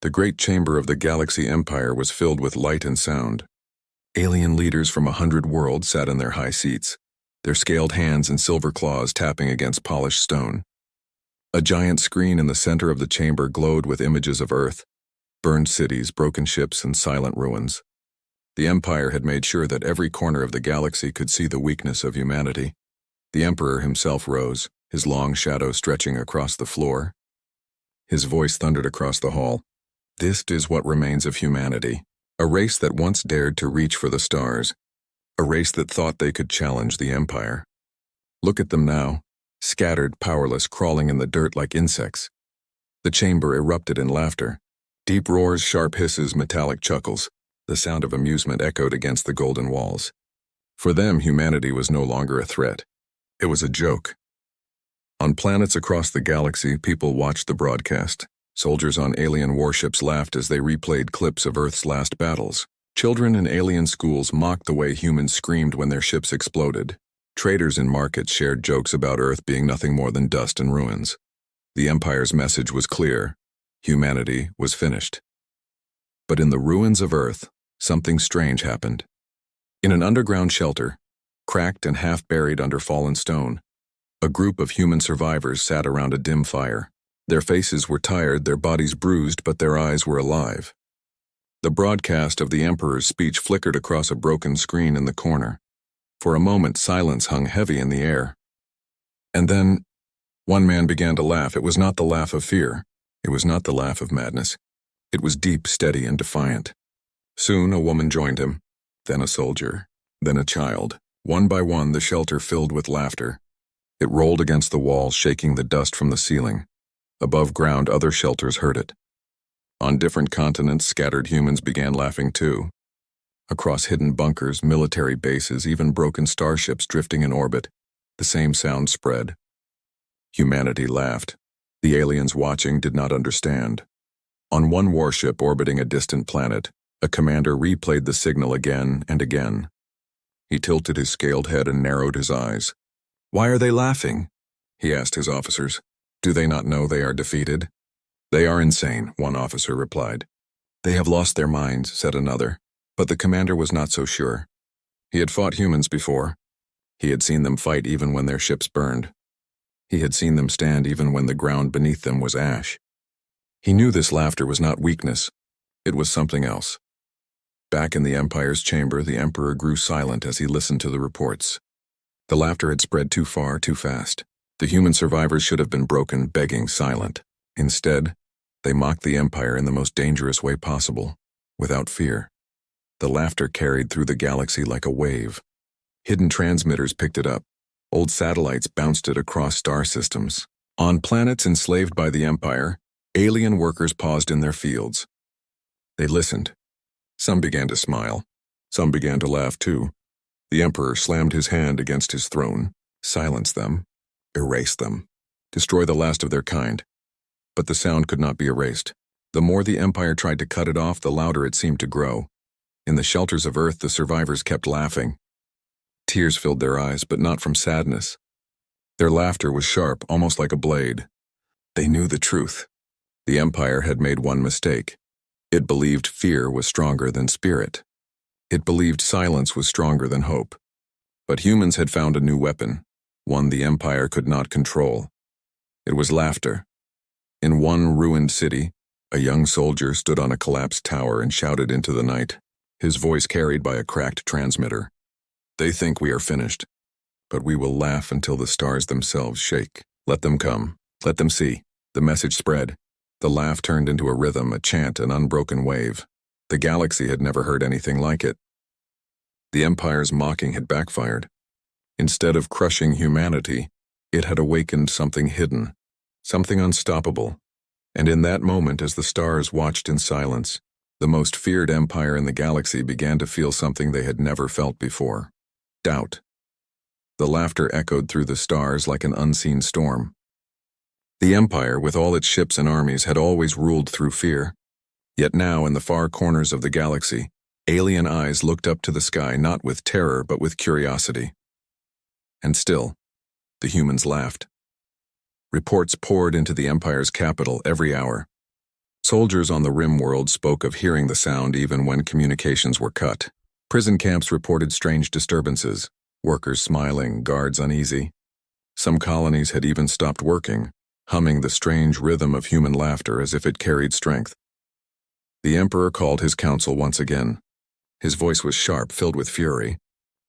The great chamber of the Galaxy Empire was filled with light and sound. Alien leaders from 100 worlds sat in their high seats, their scaled hands and silver claws tapping against polished stone. A giant screen in the center of the chamber glowed with images of Earth, burned cities, broken ships, and silent ruins. The Empire had made sure that every corner of the galaxy could see the weakness of humanity. The Emperor himself rose, his long shadow stretching across the floor. His voice thundered across the hall. This is what remains of humanity, a race that once dared to reach for the stars, a race that thought they could challenge the Empire. Look at them now, scattered, powerless, crawling in the dirt like insects. The chamber erupted in laughter. Deep roars, sharp hisses, metallic chuckles. The sound of amusement echoed against the golden walls. For them, humanity was no longer a threat. It was a joke. On planets across the galaxy, people watched the broadcast. Soldiers on alien warships laughed as they replayed clips of Earth's last battles. Children in alien schools mocked the way humans screamed when their ships exploded. Traders in markets shared jokes about Earth being nothing more than dust and ruins. The Empire's message was clear. Humanity was finished. But in the ruins of Earth, something strange happened. In an underground shelter, cracked and half-buried under fallen stone, a group of human survivors sat around a dim fire. Their faces were tired, their bodies bruised, but their eyes were alive. The broadcast of the Emperor's speech flickered across a broken screen in the corner. For a moment, silence hung heavy in the air. And then, one man began to laugh. It was not the laugh of fear. It was not the laugh of madness. It was deep, steady, and defiant. Soon, a woman joined him, then a soldier, then a child. One by one, the shelter filled with laughter. It rolled against the walls, shaking the dust from the ceiling. Above ground, other shelters heard it. On different continents, scattered humans began laughing too. Across hidden bunkers, military bases, even broken starships drifting in orbit, the same sound spread. Humanity laughed. The aliens watching did not understand. On one warship orbiting a distant planet, a commander replayed the signal again and again. He tilted his scaled head and narrowed his eyes. "Why are they laughing?" he asked his officers. "Do they not know they are defeated?" "They are insane," one officer replied. "They have lost their minds," said another. But the commander was not so sure. He had fought humans before. He had seen them fight even when their ships burned. He had seen them stand even when the ground beneath them was ash. He knew this laughter was not weakness. It was something else. Back in the Empire's chamber, the Emperor grew silent as he listened to the reports. The laughter had spread too far, too fast. The human survivors should have been broken, begging, silent. Instead, they mocked the Empire in the most dangerous way possible, without fear. The laughter carried through the galaxy like a wave. Hidden transmitters picked it up. Old satellites bounced it across star systems. On planets enslaved by the Empire, alien workers paused in their fields. They listened. Some began to smile. Some began to laugh too. The Emperor slammed his hand against his throne, silenced them, erased them, destroy the last of their kind. But the sound could not be erased. The more the Empire tried to cut it off, the louder it seemed to grow. In the shelters of Earth, the survivors kept laughing. Tears filled their eyes, but not from sadness. Their laughter was sharp, almost like a blade. They knew the truth. The Empire had made one mistake. It believed fear was stronger than spirit. It believed silence was stronger than hope. But humans had found a new weapon, one the Empire could not control. It was laughter. In one ruined city, a young soldier stood on a collapsed tower and shouted into the night, his voice carried by a cracked transmitter. "They think we are finished, but we will laugh until the stars themselves shake. Let them come. Let them see." The message spread. The laugh turned into a rhythm, a chant, an unbroken wave. The galaxy had never heard anything like it. The Empire's mocking had backfired. Instead of crushing humanity, it had awakened something hidden, something unstoppable. And in that moment, as the stars watched in silence, the most feared empire in the galaxy began to feel something they had never felt before: doubt. The laughter echoed through the stars like an unseen storm. The Empire, with all its ships and armies, had always ruled through fear. Yet now, in the far corners of the galaxy, alien eyes looked up to the sky not with terror but with curiosity. And still, the humans laughed. Reports poured into the Empire's capital every hour. Soldiers on the rim world spoke of hearing the sound even when communications were cut. Prison camps reported strange disturbances, workers smiling, guards uneasy. Some colonies had even stopped working, humming the strange rhythm of human laughter as if it carried strength. The Emperor called his council once again. His voice was sharp, filled with fury.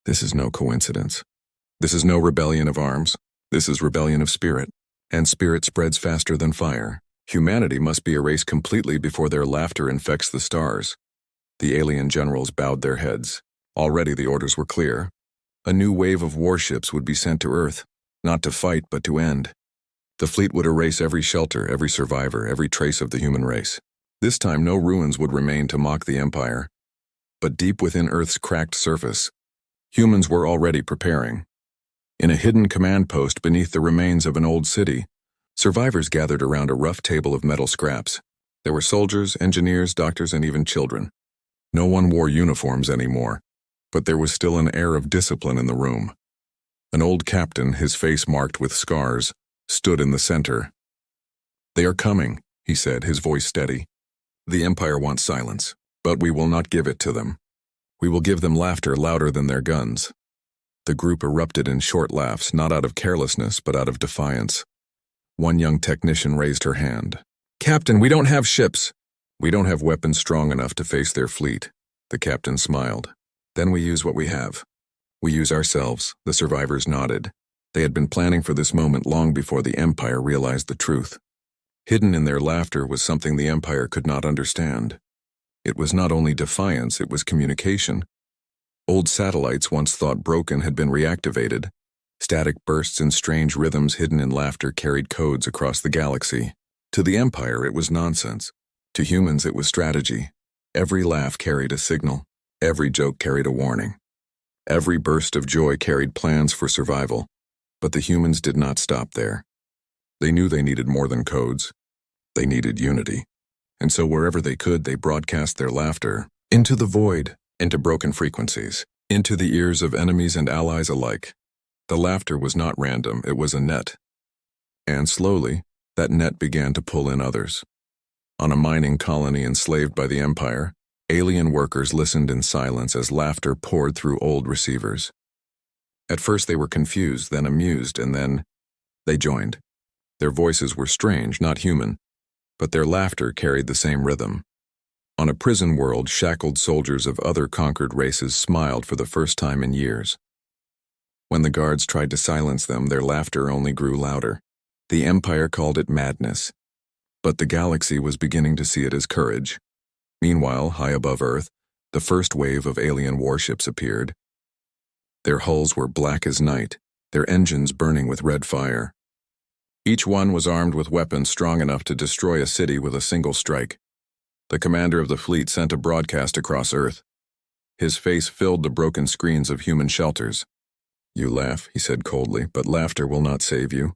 This is no coincidence. This is no rebellion of arms. This is rebellion of spirit. And spirit spreads faster than fire. Humanity must be erased completely before their laughter infects the stars. The alien generals bowed their heads. Already the orders were clear. A new wave of warships would be sent to Earth, not to fight but to end. The fleet would erase every shelter, every survivor, every trace of the human race. This time no ruins would remain to mock the Empire. But deep within Earth's cracked surface, humans were already preparing. In a hidden command post beneath the remains of an old city, survivors gathered around a rough table of metal scraps. There were soldiers, engineers, doctors, and even children. No one wore uniforms anymore, but there was still an air of discipline in the room. An old captain, his face marked with scars, stood in the center. "They are coming," he said, his voice steady. "The Empire wants silence, but we will not give it to them. We will give them laughter louder than their guns." The group erupted in short laughs, not out of carelessness, but out of defiance. One young technician raised her hand. "Captain, we don't have ships." "We don't have weapons strong enough to face their fleet." The captain smiled. "Then we use what we have. We use ourselves." The survivors nodded. They had been planning for this moment long before the Empire realized the truth. Hidden in their laughter was something the Empire could not understand. It was not only defiance, it was communication. Old satellites once thought broken had been reactivated. Static bursts and strange rhythms hidden in laughter carried codes across the galaxy. To the Empire, it was nonsense. To humans, it was strategy. Every laugh carried a signal. Every joke carried a warning. Every burst of joy carried plans for survival. But the humans did not stop there. They knew they needed more than codes. They needed unity. And so wherever they could, they broadcast their laughter into the void, into broken frequencies, into the ears of enemies and allies alike. The laughter was not random, it was a net. And slowly, that net began to pull in others. On a mining colony enslaved by the Empire, alien workers listened in silence as laughter poured through old receivers. At first they were confused, then amused, and then they joined. Their voices were strange, not human, but their laughter carried the same rhythm. On a prison world, shackled soldiers of other conquered races smiled for the first time in years. When the guards tried to silence them, their laughter only grew louder. The Empire called it madness, but the galaxy was beginning to see it as courage. Meanwhile, high above Earth, the first wave of alien warships appeared. Their hulls were black as night, their engines burning with red fire. Each one was armed with weapons strong enough to destroy a city with a single strike. The commander of the fleet sent a broadcast across Earth. His face filled the broken screens of human shelters. "You laugh," he said coldly, "but laughter will not save you.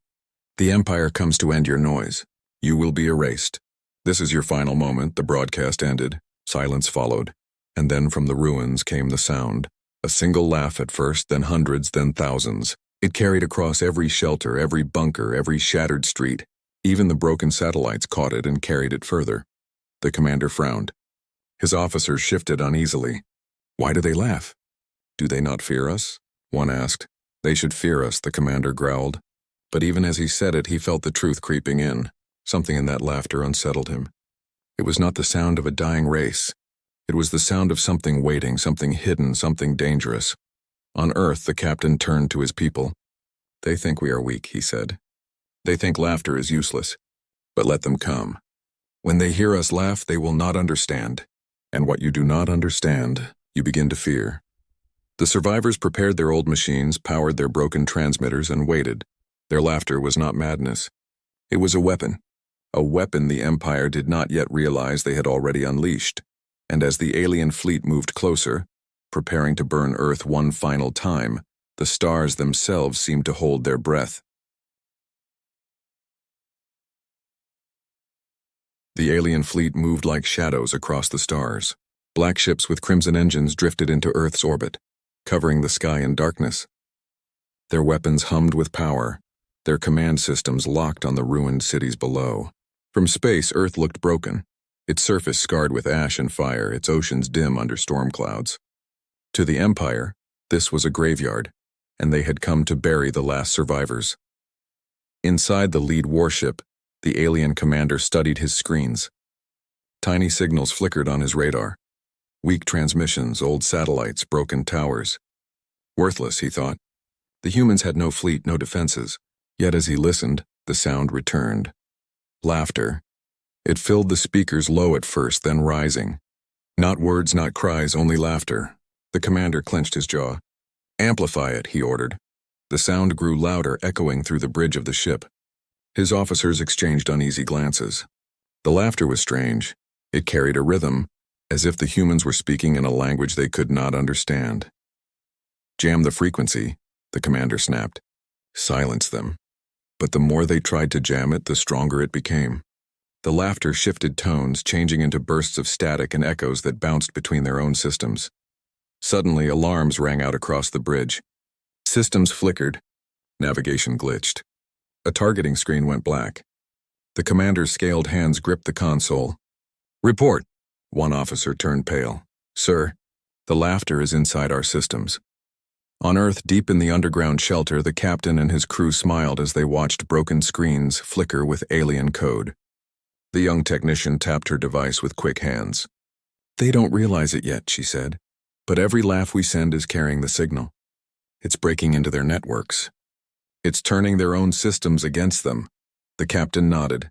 The Empire comes to end your noise. You will be erased. This is your final moment." The broadcast ended. Silence followed. And then from the ruins came the sound. A single laugh at first, then hundreds, then thousands. It carried across every shelter, every bunker, every shattered street. Even the broken satellites caught it and carried it further. The commander frowned. His officers shifted uneasily. "Why do they laugh?" "Do they not fear us?" one asked. "They should fear us," the commander growled. But even as he said it, he felt the truth creeping in. Something in that laughter unsettled him. It was not the sound of a dying race. It was the sound of something waiting, something hidden, something dangerous. On Earth, the captain turned to his people. "They think we are weak," he said. "They think laughter is useless. But let them come. When they hear us laugh, they will not understand. And what you do not understand, you begin to fear." The survivors prepared their old machines, powered their broken transmitters, and waited. Their laughter was not madness. It was a weapon the Empire did not yet realize they had already unleashed. And as the alien fleet moved closer, preparing to burn Earth one final time, the stars themselves seemed to hold their breath. The alien fleet moved like shadows across the stars. Black ships with crimson engines drifted into Earth's orbit, covering the sky in darkness. Their weapons hummed with power, their command systems locked on the ruined cities below. From space, Earth looked broken. its surface scarred with ash and fire, its oceans dim under storm clouds. To the Empire, this was a graveyard, and they had come to bury the last survivors. Inside the lead warship, the alien commander studied his screens. Tiny signals flickered on his radar. Weak transmissions, old satellites, broken towers. Worthless, he thought. The humans had no fleet, no defenses. Yet as he listened, the sound returned. Laughter. It filled the speakers, low at first, then rising. Not words, not cries, only laughter. The commander clenched his jaw. "Amplify it," he ordered. The sound grew louder, echoing through the bridge of the ship. His officers exchanged uneasy glances. The laughter was strange. It carried a rhythm, as if the humans were speaking in a language they could not understand. "Jam the frequency," the commander snapped. "Silence them." But the more they tried to jam it, the stronger it became. The laughter shifted tones, changing into bursts of static and echoes that bounced between their own systems. Suddenly, alarms rang out across the bridge. Systems flickered. Navigation glitched. A targeting screen went black. The commander's scaled hands gripped the console. "Report." One officer turned pale. "Sir, the laughter is inside our systems." On Earth, deep in the underground shelter, the captain and his crew smiled as they watched broken screens flicker with alien code. The young technician tapped her device with quick hands. "They don't realize it yet," she said, "but every laugh we send is carrying the signal. It's breaking into their networks. It's turning their own systems against them." The captain nodded.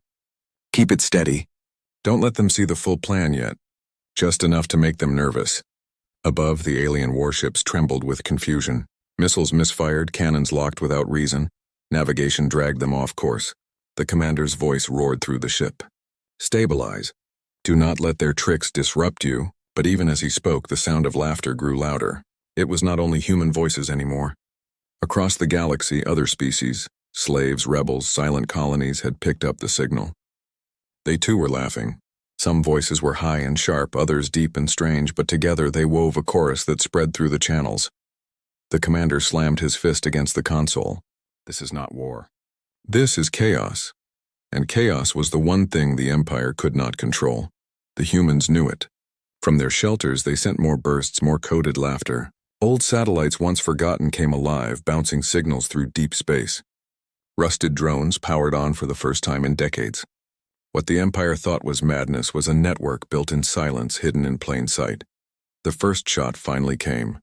"Keep it steady. Don't let them see the full plan yet. Just enough to make them nervous." Above, the alien warships trembled with confusion. Missiles misfired, cannons locked without reason. Navigation dragged them off course. The commander's voice roared through the ship. "Stabilize. Do not let their tricks disrupt you." But even as he spoke, the sound of laughter grew louder. It was not only human voices anymore. Across the galaxy, other species, slaves, rebels, silent colonies, had picked up the signal. They too were laughing. Some voices were high and sharp, others deep and strange, but together they wove a chorus that spread through the channels. The commander slammed his fist against the console. "This is not war. This is chaos." And chaos was the one thing the Empire could not control. The humans knew it. From their shelters, they sent more bursts, more coded laughter. Old satellites once forgotten came alive, bouncing signals through deep space. Rusted drones powered on for the first time in decades. What the Empire thought was madness was a network built in silence, hidden in plain sight. The first shot finally came.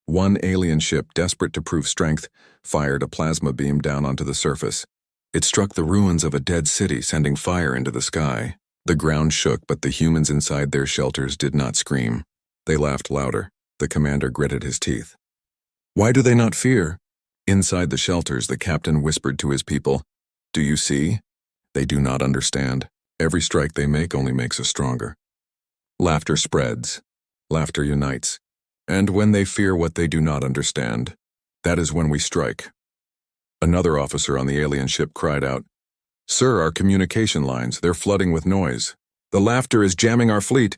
One alien ship, desperate to prove strength, fired a plasma beam down onto the surface. It struck the ruins of a dead city, sending fire into the sky. The ground shook, but the humans inside their shelters did not scream. They laughed louder. The commander gritted his teeth. "Why do they not fear?" Inside the shelters, the captain whispered to his people, "Do you see? They do not understand. Every strike they make only makes us stronger." Laughter spreads. Laughter unites. And when they fear what they do not understand, that is when we strike. Another officer on the alien ship cried out, "Sir, our communication lines, they're flooding with noise. The laughter is jamming our fleet."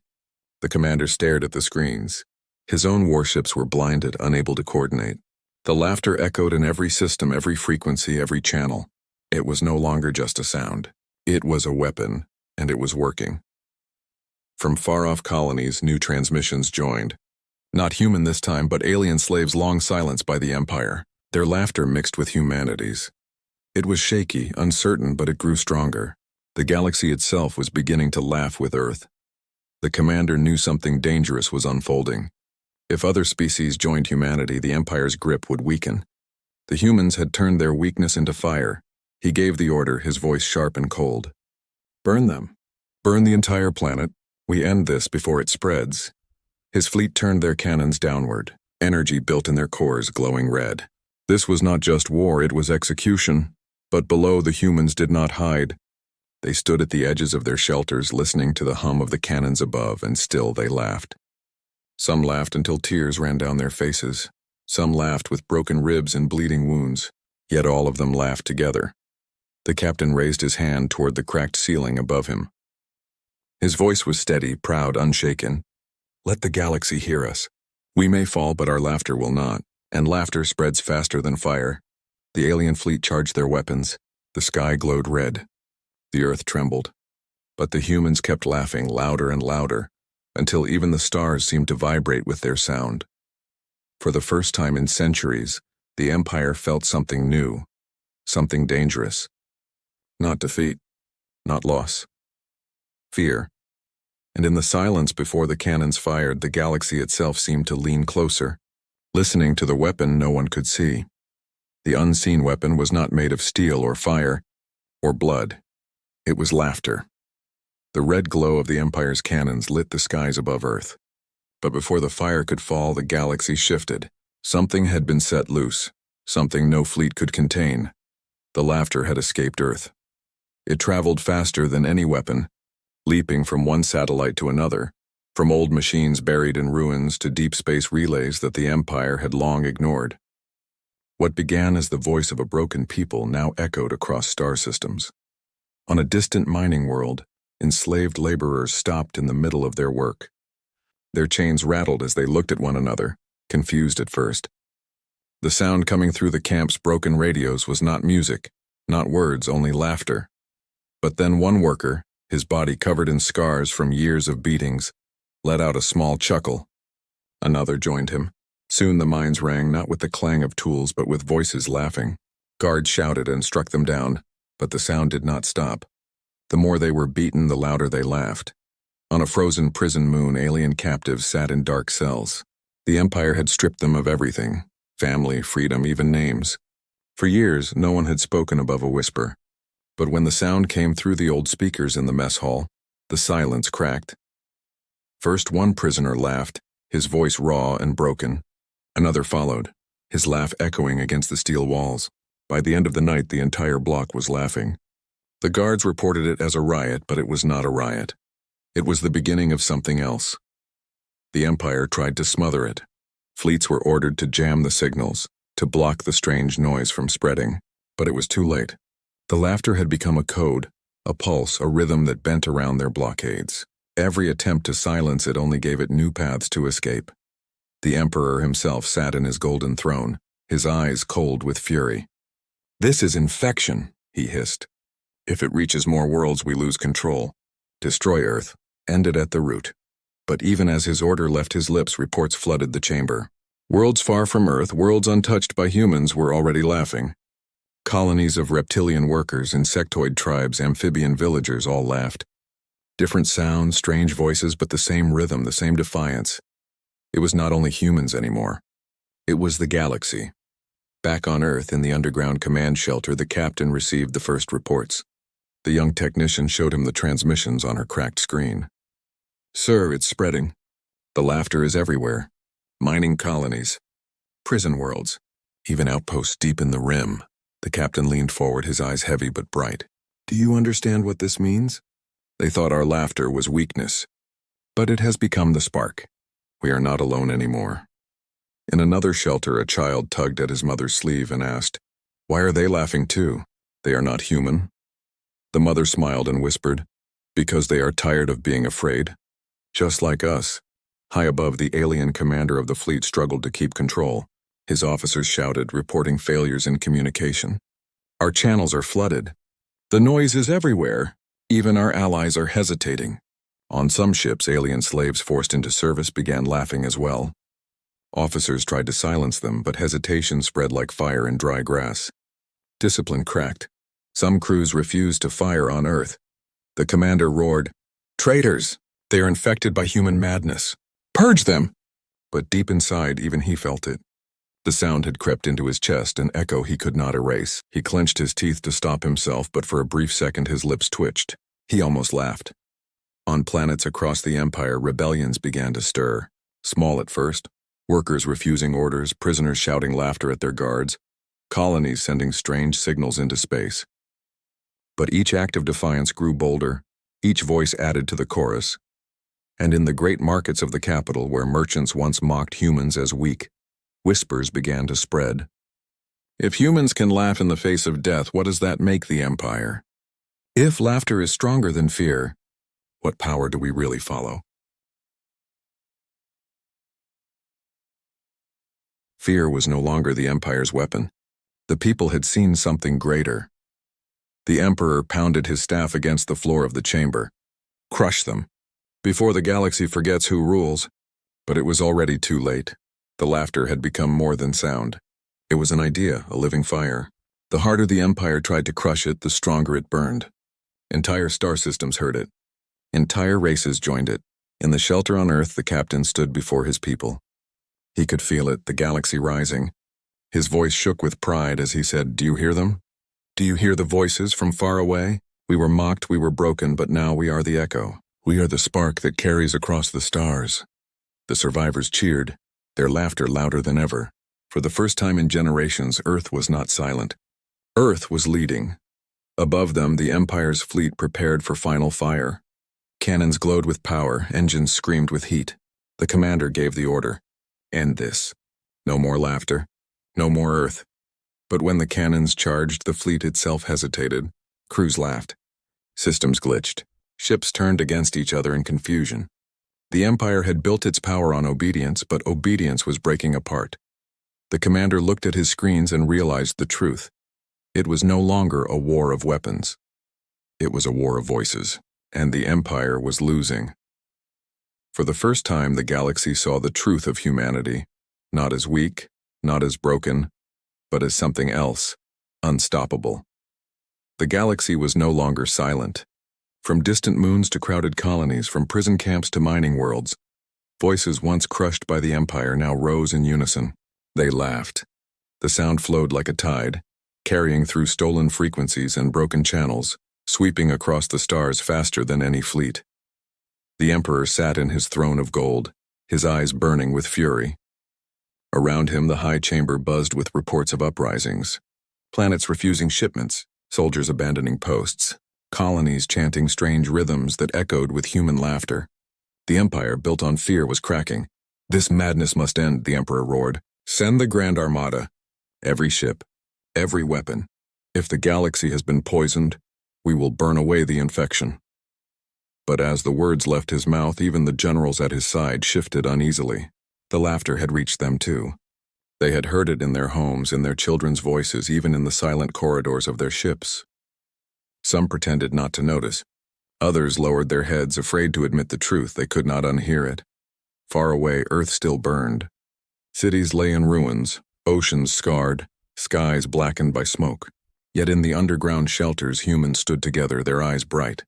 The commander stared at the screens. His own warships were blinded, unable to coordinate. The laughter echoed in every system, every frequency, every channel. It was no longer just a sound. It was a weapon, and it was working. From far-off colonies, new transmissions joined. Not human this time, but alien slaves long silenced by the Empire. Their laughter mixed with humanity's. It was shaky, uncertain, but it grew stronger. The galaxy itself was beginning to laugh with Earth. The commander knew something dangerous was unfolding. If other species joined humanity, the Empire's grip would weaken. The humans had turned their weakness into fire. He gave the order, his voice sharp and cold. "Burn them. Burn the entire planet. We end this before it spreads." His fleet turned their cannons downward, energy built in their cores glowing red. This was not just war, it was execution. But below, the humans did not hide. They stood at the edges of their shelters, listening to the hum of the cannons above, and still they laughed. Some laughed until tears ran down their faces. Some laughed with broken ribs and bleeding wounds. Yet all of them laughed together. The captain raised his hand toward the cracked ceiling above him. His voice was steady, proud, unshaken. "Let the galaxy hear us. We may fall, but our laughter will not. And laughter spreads faster than fire." The alien fleet charged their weapons. The sky glowed red. The earth trembled. But the humans kept laughing louder and louder, until even the stars seemed to vibrate with their sound. For the first time in centuries, the Empire felt something new, something dangerous. Not defeat, not loss. Fear. And in the silence before the cannons fired, the galaxy itself seemed to lean closer, listening to the weapon no one could see. The unseen weapon was not made of steel or fire, or blood. It was laughter. The red glow of the Empire's cannons lit the skies above Earth. But before the fire could fall, the galaxy shifted. Something had been set loose, something no fleet could contain. The laughter had escaped Earth. It traveled faster than any weapon, leaping from one satellite to another, from old machines buried in ruins to deep space relays that the Empire had long ignored. What began as the voice of a broken people now echoed across star systems. On a distant mining world, enslaved laborers stopped in the middle of their work. Their chains rattled as they looked at one another, confused at first. The sound coming through the camp's broken radios was not music, not words, only laughter. But then one worker, his body covered in scars from years of beatings, let out a small chuckle. Another joined him. Soon the mines rang not with the clang of tools but with voices laughing. Guards shouted and struck them down, but the sound did not stop. The more they were beaten, the louder they laughed. On a frozen prison moon, alien captives sat in dark cells. The Empire had stripped them of everything: family, freedom, even names. For years, no one had spoken above a whisper. But when the sound came through the old speakers in the mess hall, the silence cracked. First one prisoner laughed, his voice raw and broken. Another followed, his laugh echoing against the steel walls. By the end of the night, the entire block was laughing. The guards reported it as a riot, but it was not a riot. It was the beginning of something else. The Empire tried to smother it. Fleets were ordered to jam the signals, to block the strange noise from spreading. But it was too late. The laughter had become a code, a pulse, a rhythm that bent around their blockades. Every attempt to silence it only gave it new paths to escape. The Emperor himself sat in his golden throne, his eyes cold with fury. "This is infection," he hissed. "If it reaches more worlds, we lose control. Destroy Earth, end it at the root." But even as his order left his lips, reports flooded the chamber. Worlds far from Earth, worlds untouched by humans, were already laughing. Colonies of reptilian workers, insectoid tribes, amphibian villagers all laughed. Different sounds, strange voices, but the same rhythm, the same defiance. It was not only humans anymore. It was the galaxy. Back on Earth, in the underground command shelter, the captain received the first reports. The young technician showed him the transmissions on her cracked screen. "Sir, it's spreading. The laughter is everywhere. Mining colonies, prison worlds, even outposts deep in the rim." The captain leaned forward, his eyes heavy but bright. "Do you understand what this means? They thought our laughter was weakness. But it has become the spark. We are not alone anymore." In another shelter, a child tugged at his mother's sleeve and asked, "Why are they laughing too? They are not human." The mother smiled and whispered, "Because they are tired of being afraid. Just like us." High above, the alien commander of the fleet struggled to keep control. His officers shouted, reporting failures in communication. "Our channels are flooded. The noise is everywhere. Even our allies are hesitating." On some ships, alien slaves forced into service began laughing as well. Officers tried to silence them, but hesitation spread like fire in dry grass. Discipline cracked. Some crews refused to fire on Earth. The commander roared, "Traitors! They are infected by human madness. Purge them!" But deep inside, even he felt it. The sound had crept into his chest, an echo he could not erase. He clenched his teeth to stop himself, but for a brief second his lips twitched. He almost laughed. On planets across the Empire, rebellions began to stir. Small at first, workers refusing orders, prisoners shouting laughter at their guards, colonies sending strange signals into space. But each act of defiance grew bolder, each voice added to the chorus. And in the great markets of the capital, where merchants once mocked humans as weak, whispers began to spread. If humans can laugh in the face of death, what does that make the Empire? If laughter is stronger than fear, what power do we really follow? Fear was no longer the Empire's weapon. The people had seen something greater. The Emperor pounded his staff against the floor of the chamber. Crush them. Before the galaxy forgets who rules. But it was already too late. The laughter had become more than sound. It was an idea, a living fire. The harder the Empire tried to crush it, the stronger it burned. Entire star systems heard it. Entire races joined it. In the shelter on Earth, the captain stood before his people. He could feel it, the galaxy rising. His voice shook with pride as he said, "Do you hear them? Do you hear the voices from far away? We were mocked, we were broken, but now we are the echo. We are the spark that carries across the stars." The survivors cheered, their laughter louder than ever. For the first time in generations, Earth was not silent. Earth was leading. Above them, the Empire's fleet prepared for final fire. Cannons glowed with power, engines screamed with heat. The commander gave the order. End this. No more laughter. No more Earth. But when the cannons charged, the fleet itself hesitated. Crews laughed. Systems glitched. Ships turned against each other in confusion. The Empire had built its power on obedience, but obedience was breaking apart. The commander looked at his screens and realized the truth. It was no longer a war of weapons. It was a war of voices, and the Empire was losing. For the first time, the galaxy saw the truth of humanity, not as weak, not as broken, but as something else, unstoppable. The galaxy was no longer silent. From distant moons to crowded colonies, from prison camps to mining worlds, voices once crushed by the Empire now rose in unison. They laughed. The sound flowed like a tide, carrying through stolen frequencies and broken channels, sweeping across the stars faster than any fleet. The Emperor sat in his throne of gold, his eyes burning with fury. Around him, the high chamber buzzed with reports of uprisings. Planets refusing shipments, soldiers abandoning posts, colonies chanting strange rhythms that echoed with human laughter. The Empire, built on fear, was cracking. "This madness must end," the Emperor roared. "Send the Grand Armada. Every ship, every weapon. If the galaxy has been poisoned, we will burn away the infection." But as the words left his mouth, even the generals at his side shifted uneasily. The laughter had reached them too. They had heard it in their homes, in their children's voices, even in the silent corridors of their ships. Some pretended not to notice. Others lowered their heads, afraid to admit the truth. They could not unhear it. Far away, Earth still burned. Cities lay in ruins, oceans scarred, skies blackened by smoke. Yet in the underground shelters, humans stood together, their eyes bright.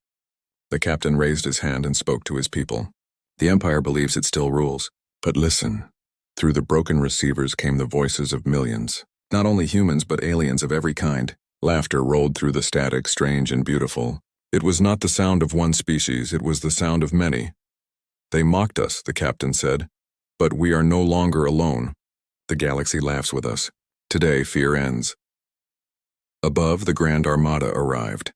The captain raised his hand and spoke to his people. "The Empire believes it still rules. But listen." Through the broken receivers came the voices of millions. Not only humans, but aliens of every kind. Laughter rolled through the static, strange and beautiful. It was not the sound of one species, it was the sound of many. "They mocked us," the captain said. "But we are no longer alone. The galaxy laughs with us. Today, fear ends." Above, the Grand Armada arrived.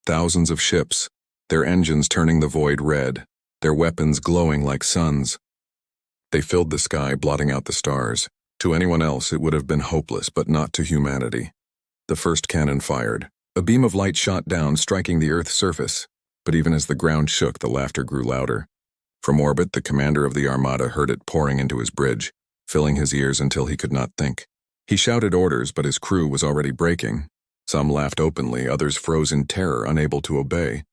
Thousands of ships, their engines turning the void red, their weapons glowing like suns. They filled the sky, blotting out the stars. To anyone else, it would have been hopeless, but not to humanity. The first cannon fired. A beam of light shot down, striking the Earth's surface. But even as the ground shook, the laughter grew louder. From orbit, the commander of the Armada heard it pouring into his bridge, filling his ears until he could not think. He shouted orders, but his crew was already breaking. Some laughed openly, others froze in terror, unable to obey.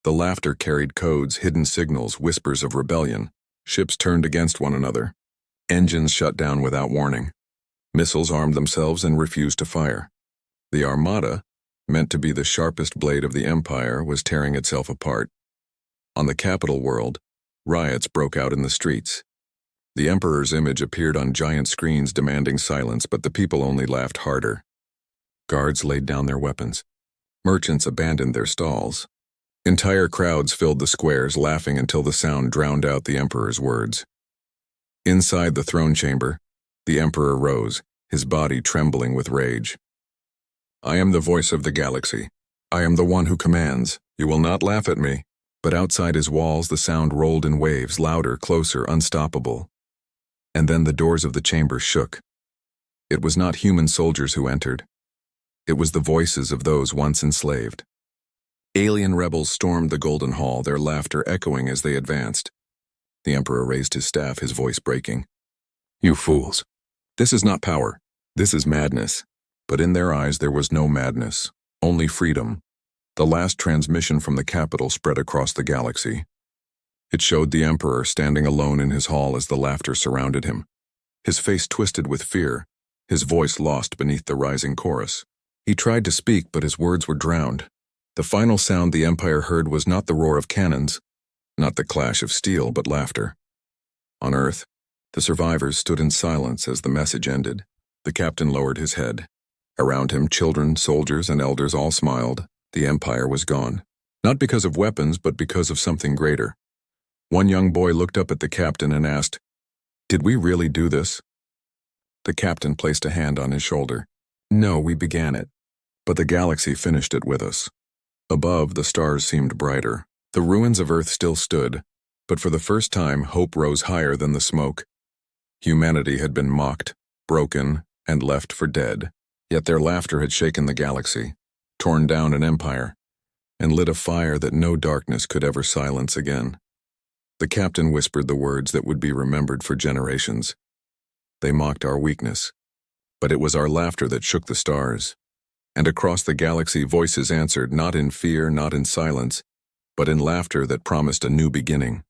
The laughter carried codes, hidden signals, whispers of rebellion. Ships turned against one another. Engines shut down without warning. Missiles armed themselves and refused to fire. The Armada, meant to be the sharpest blade of the Empire, was tearing itself apart. On the capital world, riots broke out in the streets. The Emperor's image appeared on giant screens demanding silence, but the people only laughed harder. Guards laid down their weapons. Merchants abandoned their stalls. Entire crowds filled the squares, laughing until the sound drowned out the Emperor's words. Inside the throne chamber, the Emperor rose, his body trembling with rage. "I am the voice of the galaxy. I am the one who commands. You will not laugh at me." But outside his walls, the sound rolled in waves, louder, closer, unstoppable. And then the doors of the chamber shook. It was not human soldiers who entered. It was the voices of those once enslaved. Alien rebels stormed the Golden Hall, their laughter echoing as they advanced. The Emperor raised his staff, his voice breaking. "You fools. This is not power. This is madness." But in their eyes there was no madness, only freedom. The last transmission from the capital spread across the galaxy. It showed the Emperor standing alone in his hall as the laughter surrounded him. His face twisted with fear, his voice lost beneath the rising chorus. He tried to speak, but his words were drowned. The final sound the Empire heard was not the roar of cannons, not the clash of steel, but laughter. On Earth, the survivors stood in silence as the message ended. The captain lowered his head. Around him, children, soldiers, and elders all smiled. The Empire was gone. Not because of weapons, but because of something greater. One young boy looked up at the captain and asked, "Did we really do this?" The captain placed a hand on his shoulder. "No, we began it. But the galaxy finished it with us." Above, the stars seemed brighter. The ruins of Earth still stood, but for the first time, hope rose higher than the smoke. Humanity had been mocked, broken, and left for dead. Yet their laughter had shaken the galaxy, torn down an empire, and lit a fire that no darkness could ever silence again. The captain whispered the words that would be remembered for generations. They mocked our weakness, but it was our laughter that shook the stars. And across the galaxy, voices answered, not in fear, not in silence, but in laughter that promised a new beginning.